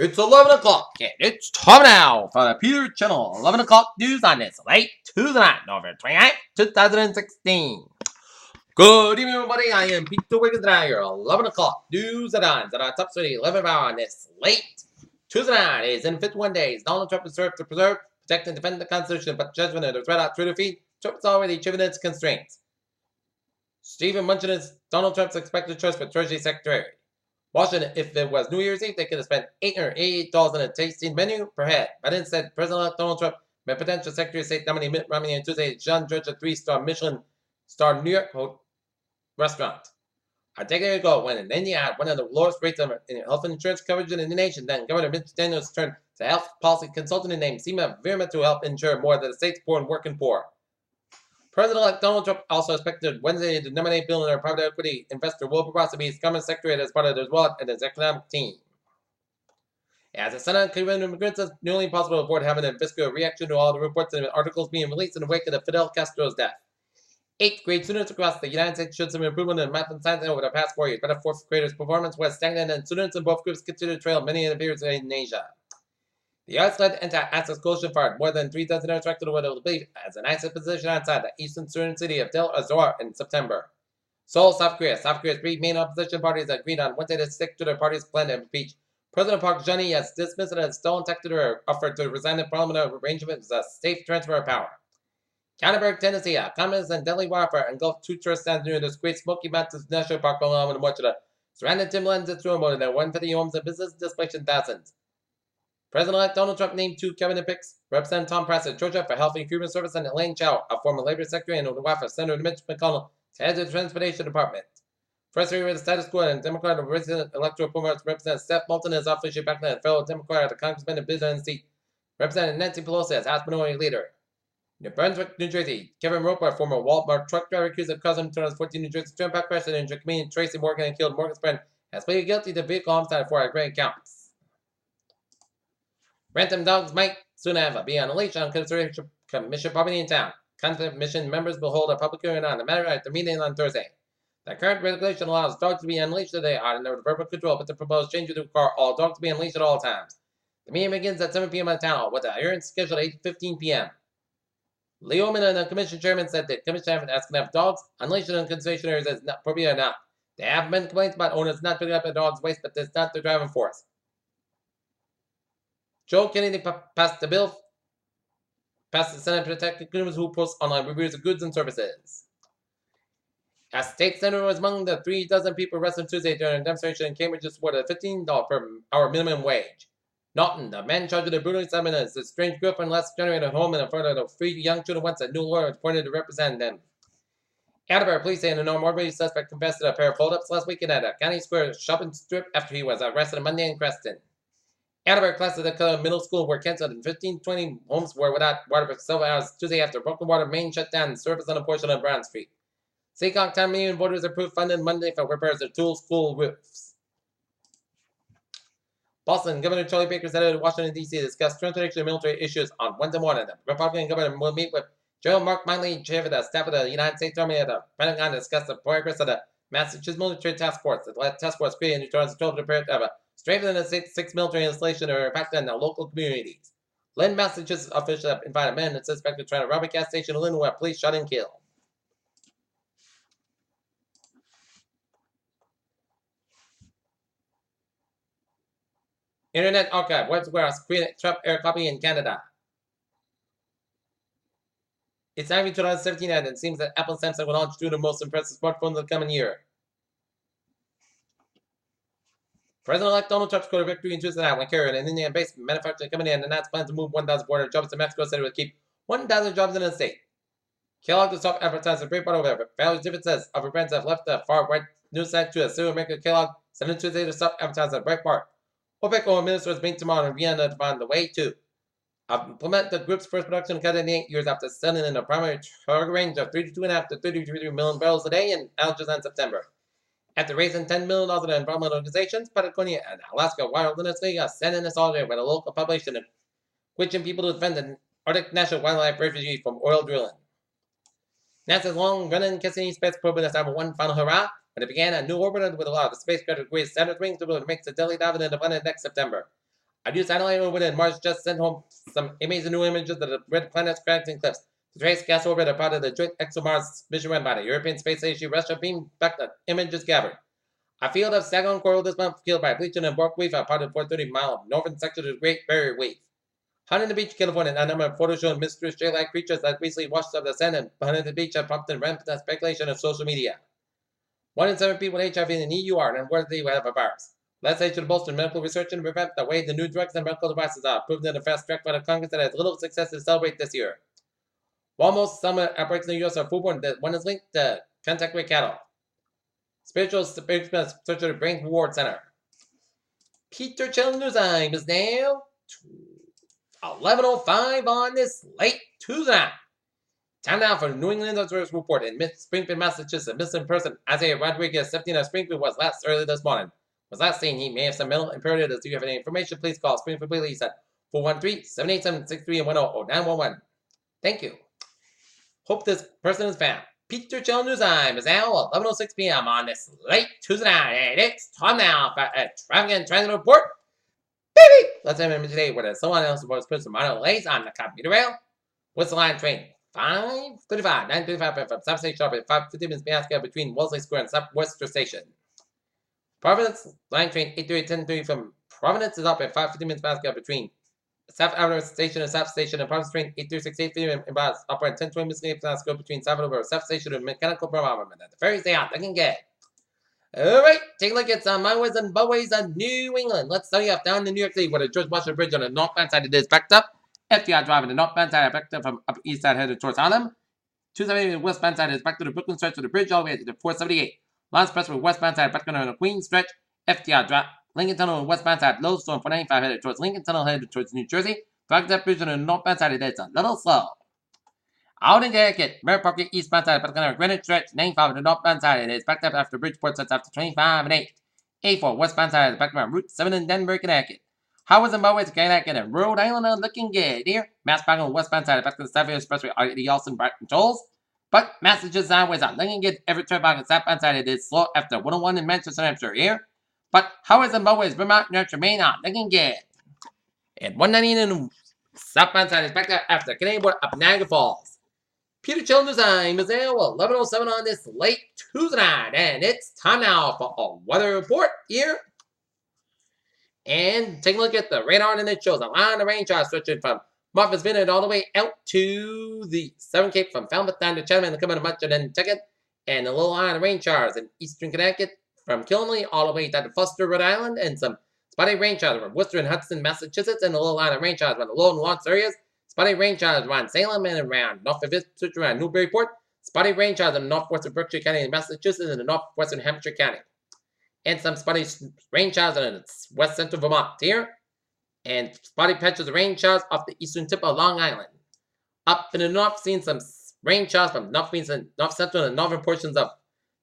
It's 11 o'clock, and it's time now for the Peter Channel 11 o'clock news on this late Tuesday night, November 29th, 2016. Good evening, everybody. I am Peter Wiggins, and I your 11 o'clock news and on our top 11 hour on this late Tuesday night. Is in 51 days. Donald Trump is served to preserve, protect, and defend the Constitution, but judgment of the threat out through defeat. Trump is already achieving its constraints. Stephen Mnuchin is Donald Trump's expected choice for Treasury Secretary. Washington, if it was New Year's Eve, they could have spent $888 on a tasting menu per head. But instead, President-elect Donald Trump met potential Secretary of State nominee Mitt Romney on Tuesday at Jean George, a 3-star Michelin-star New York restaurant. A decade ago, when India had one of the lowest rates of health insurance coverage in the nation, then Governor Mitch Daniels turned to health policy consultant named Seema Verma to help insure more of the state's poor and working poor. President-elect Donald Trump also expected Wednesday to nominate billionaire private equity investor Wilbur Ross to be his Commerce Secretary as part of his wallet and his economic team. As the Senate Cleveland immigrants, it's nearly impossible to avoid having a visceral reaction to all the reports and articles being released in the wake of Fidel Castro's death. 8th grade students across the United States showed some improvement in math and science over the past 4 years, but 4th graders' performance was stagnant, and students in both groups continue to trail many of the peers in Asia. The US-led anti-ISIS coalition fired more than 3 dozen air strikes to what it will be as an ISIS position outside the eastern Syrian city of Tel Azor in September. Seoul, South Korea. South Korea's 3 main opposition parties agreed on Wednesday to stick to their party's plan to impeach President Park Geun-hye has dismissed it as still intact her offer to resign the parliamentary arrangement as a safe transfer of power. Canterbury, Tennessee. A communist and deadly wildfire engulfed 2 tourist stands near the Great Smoky Mountains National Park along with much of the surrounding timberlands that threw more than 150 homes and businesses displacing thousands. President-elect Donald Trump named 2 cabinet picks, Representative Tom Price of Georgia for Health and Human Services and Elaine Chao, a former Labor Secretary, and the wife of Senator Mitch McConnell, to head the Transportation Department. First Secretary of the Status Quo and Democrat of Resident Electoral Promotes Representative Steph Moulton is officially back in a fellow Democrat at the Congressman in Biden seat. Representative Nancy Pelosi as House Minority Leader. New Brunswick, New Jersey. Kevin Roper, a former Walmart truck driver accused of causing 2014 New Jersey turnpike crash and injured comedian Tracy Morgan and killed Morgan's friend, has pleaded guilty to vehicle homicide for a grand counts. Random dogs might soon be on a leash on consideration commission property in town. Commission members will hold a public hearing on the matter at the meeting on Thursday. The current regulation allows dogs to be unleashed today under verbal control, but the proposed change will require all dogs to be unleashed at all times. The meeting begins at 7 p.m. on town hall, with the hearing scheduled at 8:15 p.m. Leo Miller, the commission chairman, said the commission has to have dogs unleashed in conservation areas as not appropriate enough. There have been complaints about owners not picking up their dogs' waste, but that's not the driving force. Joe Kennedy passed the Senate to protect consumers who post online reviews of goods and services. A state senator was among the 3 dozen people arrested Tuesday during a demonstration in Cambridge to support a $15 per hour minimum wage. Norton, the man charged with the brutal assassination of his estranged girlfriend last January at home in front of the 3 young children, wants a new lawyer appointed to represent them. Attleboro police say the North suspect confessed to a pair of hold-ups last weekend at a county square shopping strip after he was arrested on Monday in Creston. Attleboro classes at the middle school were canceled and 15-20 homes were without water for several hours Tuesday after broken water main shut down and service on a portion of Brown Street. Seacock Town Meeting voters approved funding Monday for repairs of 2 school roofs. Boston Governor Charlie Baker said at Washington, D.C. to discuss transportation and military issues on Wednesday morning. The Republican governor will meet with General Mark Miley, chief of the staff of the United States Army at the Pentagon, to discuss the progress of the Massachusetts Military Task Force. The task force created in 2012 to prepare to have a strengthen the 6 military installations that are impacted in the local communities. Lynn, Massachusetts officials have invited men and suspected trying to rob a gas station in Lynn where police shot and killed. Internet Archive, WebSquare, Screen Trap Air Copy in Canada. It's now 2017 and it seems that Apple and Samsung will launch 2 of the most impressive smartphones of the coming year. President-elect Donald Trump scored a victory in Tuesday night when Carrier, an Indian-based manufacturing company, announced plans to move 1,400 jobs to Mexico, said it would keep 1,000 jobs in the state. Kellogg, the top advertiser, a great part of their values differences of brands have left the far-right news site to a serial maker Kellogg, said on Tuesday to stop advertising Breitbart. OPEC oil ministers meet tomorrow in Vienna to find the way to implement the group's first production cut in 8 years after selling in a primary target range of 32.5 to 33 million barrels a day in outages in September. After raising $10 million in environmental organizations, Patagonia and Alaska Wilderness League are sending a solidarity with a local population, encouraging people to defend the Arctic National Wildlife Refuge from oil drilling. NASA's long-running Cassini space probe has had one final hurrah when it began a new orbit with a lot of spacecraft with great standard wings to be able to make the daily dive into the planet next September. A new satellite orbit in Mars just sent home some amazing new images of the red planet's crags and cliffs. The trace gas orbit are part of the joint ExoMars mission run by the European Space Agency. Russia beamed back the images gathered. A field of sagon coral this month killed by bleaching and bark reef are part of the 430-mile northern section of the Great Barrier Reef. Huntington Beach, California, a number of photos showing mysterious jet-like creatures that recently washed up the sand and Huntington Beach have prompted rampant speculation on social media. 1 in 7 people with HIV in the EU are unworthy to have a virus. Let's say to bolster medical research and prevent the way the new drugs and medical devices are approved in a fast track by the Congress that has little success to celebrate this year. While most summer outbreaks in the U.S. are foodborne, one is linked to contact with cattle. Spiritual spokesman search of the Brain Reward Center. Peter Channel News Time is now 11:05 on this late Tuesday night. Time now for the New England Observer's Report in Springfield, Massachusetts. A missing person, Isaiah Rodriguez, 17 of Springfield, was last early this morning. Was last seen. He may have some mental impairment. If you have any information, please call Springfield Police at 413-787-6310 or 911. Thank you. Hope this person is found. Peter Channel News Time is now 11:06 p.m. on this late Tuesday night, and it's time now for a traffic and transit report. Baby! Let's remember today where someone else was put some minor delays on the commuter rail. What's the line train? 5:35, 9:35 from South Station Sharp at 5:50 minutes basket between Wellesley Square and Southwestern Station. Providence line train 8:30, 10:30 from Providence is up at 5:50 minutes basket between South Avenue Station and South Station, and Providence train 8:36, 8:50 and up at 10:20 minutes basket between South Avenue South Station and Mechanical Armament. The ferries stay out, looking good. Alright, take a look at some highways and byways of New England. Let's start off down in New York City where the George Washington Bridge on the northbound side is backed up. FDR Drive on the northbound side is backed up from up east side headed towards Harlem. 278 on the westbound side is back to the Brooklyn stretch of the bridge all the way to the 478. Lawrence Expressway westbound side back on the Queens stretch. FDR Drive, Lincoln Tunnel on the westbound side, Lodestone 495 headed towards Lincoln Tunnel headed towards New Jersey. Flagstaff Bridge on the northbound side is a little slow. Out in Connecticut, Merritt Park eastbound side, back on the Greenwich stretch, 95 on the northbound side, it is backed up after Bridgeport sets after 25 and 8. 84 westbound side is back on Route 7 in Denver, Connecticut. Highways and byways to Connecticut and Rhode Island are looking good here. Mass back on the westbound side, back to the South Expressway, the Austin, Brighton, Tolls. But Massachusetts highways are looking good. Every turn back on the southbound side, it is slow after 101 in Manchester, New Hampshire here. But highways and byways, Vermont, New Hampshire, Maine are looking good. And 190 in the southbound side is back there after Canadian border up Niagara Falls. Peter Children's time is now 11:07 on this late Tuesday night, and it's time now for a weather report here. And take a look at the radar, and it shows a line of rain showers stretching from Martha's Vineyard all the way out to the Southern Cape from Falmouth down to Chatham and coming to much and then Nantucket, and a little line of rain showers in eastern Connecticut from Killenly all the way down to Foster, Rhode Island, and some spotty rain showers from Worcester and Hudson, Massachusetts, and a little line of rain showers around the Low and Lawrence areas. Spotty rain showers around Salem and around Norfolk, around Newburyport. Spotty rain showers in northwestern Berkshire County in Massachusetts and in northwestern Hampshire County. And some spotty rain showers in west central Vermont here. And spotty patches of rain showers off the eastern tip of Long Island. Up in the north, seeing some rain showers from north central and northern portions of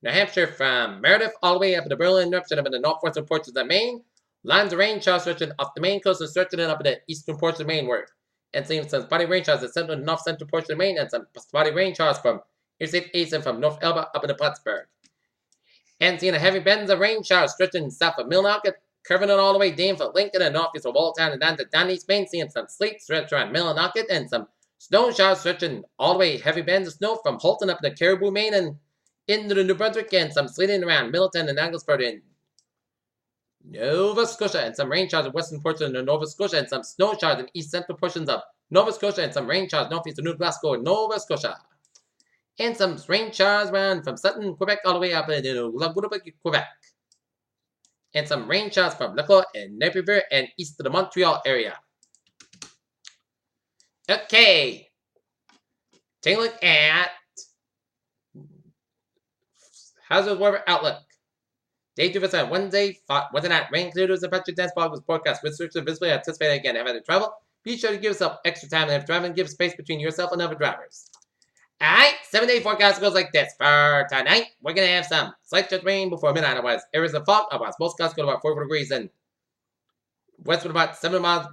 New Hampshire from Meredith all the way up to the Berlin eruption up in the northwestern portions of Maine. Lines of rain showers stretching off the Maine coast and stretching up in the eastern portion of Maine word. And seeing some spotty rain showers in the central and north central portion of Maine, and some spotty rain showers from Interstate 8 and from North Elba up in the Plattsburgh. And seeing a heavy bands of rain showers stretching south of Millinocket, curving it all the way down for Lincoln and northeast of Walltown and down to down East Maine, seeing some sleet stretch around Millinocket, and some snow showers stretching all the way heavy bands of snow from Holton up to Caribou, Maine, and into the New Brunswick, and some sleeting around Middleton and Anglesford in Nova Scotia, and some rain showers in western portions of Nova Scotia, and some snow showers in east central portions of Nova Scotia, and some rain showers northeast of New Glasgow and Nova Scotia. And some rain showers around from Sutton, Quebec, all the way up into Lagunapic, Quebec. And some rain showers from Lacour and Naperville and east of the Montreal area. Okay. Take a look at hazard weather outlook. Day 2 on Wednesday night. Rain, clouds, and patchy dense fog was forecast. Restrictions visibly anticipated again. Having to travel, be sure to give yourself extra time, and if driving, give space between yourself and other drivers. Alright, 7-day forecast goes like this. For tonight, we're going to have some slight chance rain before midnight. Otherwise, areas of fog. Otherwise, most gusts go to about 44 degrees. And west with about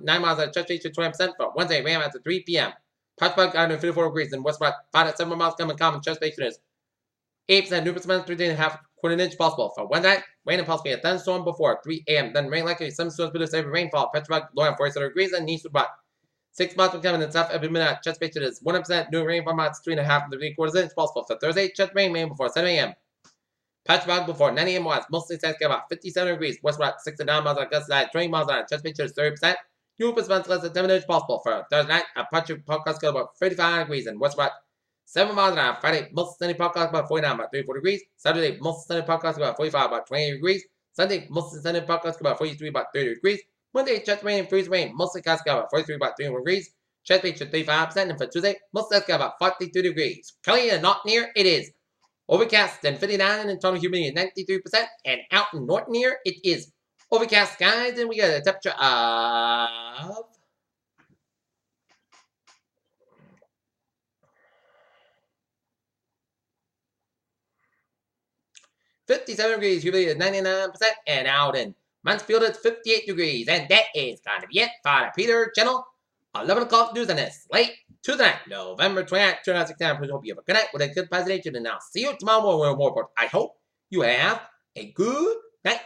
9 miles at church to 20%. For Wednesday, rain after 3 p.m. Pittsburgh, 54 degrees. And west about 5 to 7 miles coming common. Church station is 8%. New percent 3.5 quarter inch possible for Wednesday. Rain and possibly a thunderstorm before 3 a.m. Then rain likely. Some storms produce heavy rainfall. Petrobras low around 47 degrees and east about 6 miles from Kevin and south every minute. Chesapeake is 100%. New rain 4 miles 3.5 to 3/4 inch possible for Thursday. Chesapeake rain before 7 a.m. Petrobras before 9 a.m. was mostly sunny about 57 degrees. West about 6 to 9 miles on gust side 20 miles on Chesapeake is 30%. Europe is less than 7 inches possible for Thursday night. A Patrick podcast got about 35 degrees and west about 7 miles an hour. Friday, most sunny podcast about 49, about 34 degrees. Saturday, most sunny podcast about 45, about 28 degrees. Sunday, most sunny podcast about 43, about 30 degrees. Monday, just rain and freeze rain. Mostly cloudy about 43, about 31 degrees. Chesapeake should 35%. And for Tuesday, most cloudy about 42 degrees. Kelly and not near, it is overcast and 59 and total humidity 93%. And out in Norton here, it is overcast skies and we got a temperature of 57 degrees, humidity is 99%, and out in Mansfield it's 58 degrees. And that is going to be it for the Peter Channel 11 o'clock news on this late Tuesday night, November 29th, 2016. I hope you have a good night with a good presentation, and I'll see you tomorrow morning with more. I hope you have a good night.